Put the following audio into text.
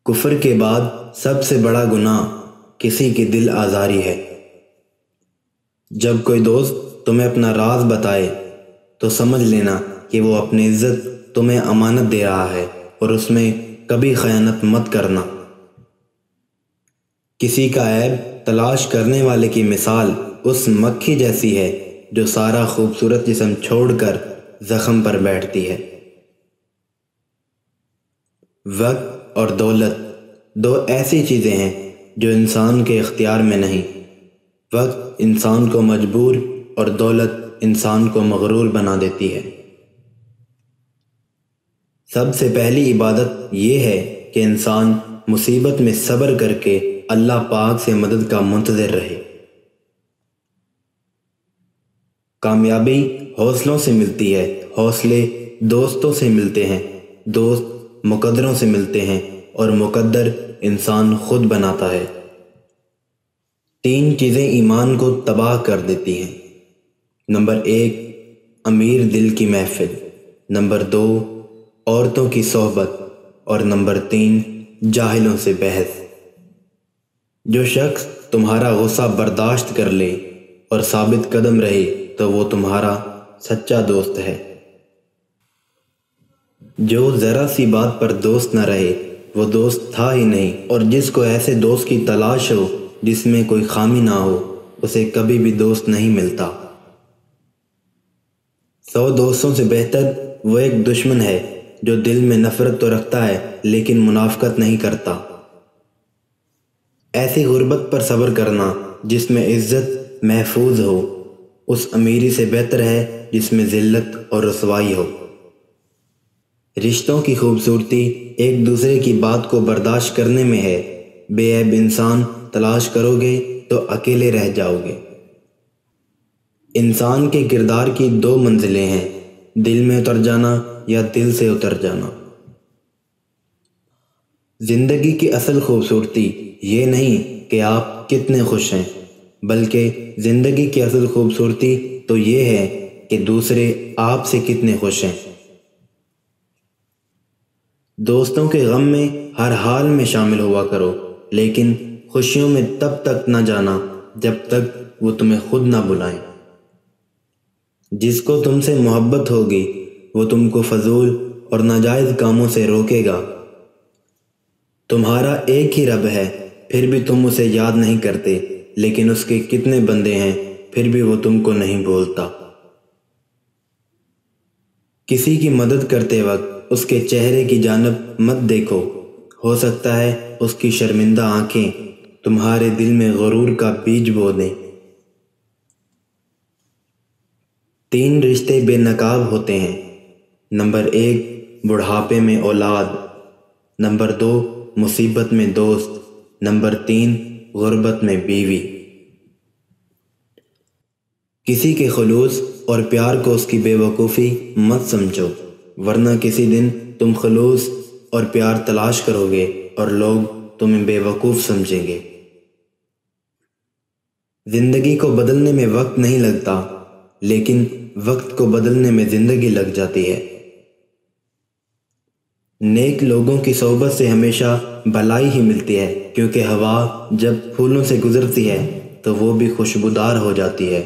کفر کے بعد سب سے بڑا گناہ کسی کی دل آزاری ہے۔ جب کوئی دوست تمہیں اپنا راز بتائے تو سمجھ لینا کہ وہ اپنی عزت تمہیں امانت دے رہا ہے اور اس میں کبھی خیانت مت کرنا۔ کسی کا عیب تلاش کرنے والے کی مثال اس مکھی جیسی ہے جو سارا خوبصورت جسم چھوڑ کر زخم پر بیٹھتی ہے۔ وقت اور دولت دو ایسی چیزیں ہیں جو انسان کے اختیار میں نہیں۔ وقت انسان کو مجبور اور دولت انسان کو مغرور بنا دیتی ہے۔ سب سے پہلی عبادت یہ ہے کہ انسان مصیبت میں صبر کر کے اللہ پاک سے مدد کا منتظر رہے۔ کامیابی حوصلوں سے ملتی ہے، حوصلے دوستوں سے ملتے ہیں، دوست مقدروں سے ملتے ہیں اور مقدر انسان خود بناتا ہے۔ 3 چیزیں ایمان کو تباہ کر دیتی ہیں۔ نمبر 1 امیر دل کی محفل، نمبر 2 عورتوں کی صحبت اور نمبر 3 جاہلوں سے بحث۔ جو شخص تمہارا غصہ برداشت کر لے اور ثابت قدم رہے تو وہ تمہارا سچا دوست ہے۔ جو ذرا سی بات پر دوست نہ رہے وہ دوست تھا ہی نہیں، اور جس کو ایسے دوست کی تلاش ہو جس میں کوئی خامی نہ ہو اسے کبھی بھی دوست نہیں ملتا۔ 100 دوستوں سے بہتر وہ ایک دشمن ہے جو دل میں نفرت تو رکھتا ہے لیکن منافقت نہیں کرتا۔ ایسی غربت پر صبر کرنا جس میں عزت محفوظ ہو اس امیری سے بہتر ہے جس میں ذلت اور رسوائی ہو۔ رشتوں کی خوبصورتی ایک دوسرے کی بات کو برداشت کرنے میں ہے۔ بے عیب انسان تلاش کرو گے تو اکیلے رہ جاؤ گے۔ انسان کے کردار کی 2 منزلیں ہیں، دل میں اتر جانا یا دل سے اتر جانا۔ زندگی کی اصل خوبصورتی یہ نہیں کہ آپ کتنے خوش ہیں، بلکہ زندگی کی اصل خوبصورتی تو یہ ہے کہ دوسرے آپ سے کتنے خوش ہیں۔ دوستوں کے غم میں ہر حال میں شامل ہوا کرو، لیکن خوشیوں میں تب تک نہ جانا جب تک وہ تمہیں خود نہ بلائیں۔ جس کو تم سے محبت ہوگی وہ تم کو فضول اور ناجائز کاموں سے روکے گا۔ تمہارا ایک ہی رب ہے پھر بھی تم اسے یاد نہیں کرتے، لیکن اس کے کتنے بندے ہیں پھر بھی وہ تم کو نہیں بولتا۔ کسی کی مدد کرتے وقت اس کے چہرے کی جانب مت دیکھو، ہو سکتا ہے اس کی شرمندہ آنکھیں تمہارے دل میں غرور کا بیج بو دیں۔ 3 رشتے بے نقاب ہوتے ہیں۔ نمبر 1 بڑھاپے میں اولاد، نمبر 2 مصیبت میں دوست، نمبر 3 غربت میں بیوی۔ کسی کے خلوص اور پیار کو اس کی بے وقوفی مت سمجھو، ورنہ کسی دن تم خلوص اور پیار تلاش کرو گے اور لوگ تمہیں بے وقوف سمجھیں گے۔ زندگی کو بدلنے میں وقت نہیں لگتا، لیکن وقت کو بدلنے میں زندگی لگ جاتی ہے۔ نیک لوگوں کی صحبت سے ہمیشہ بھلائی ہی ملتی ہے، کیونکہ ہوا جب پھولوں سے گزرتی ہے تو وہ بھی خوشبودار ہو جاتی ہے۔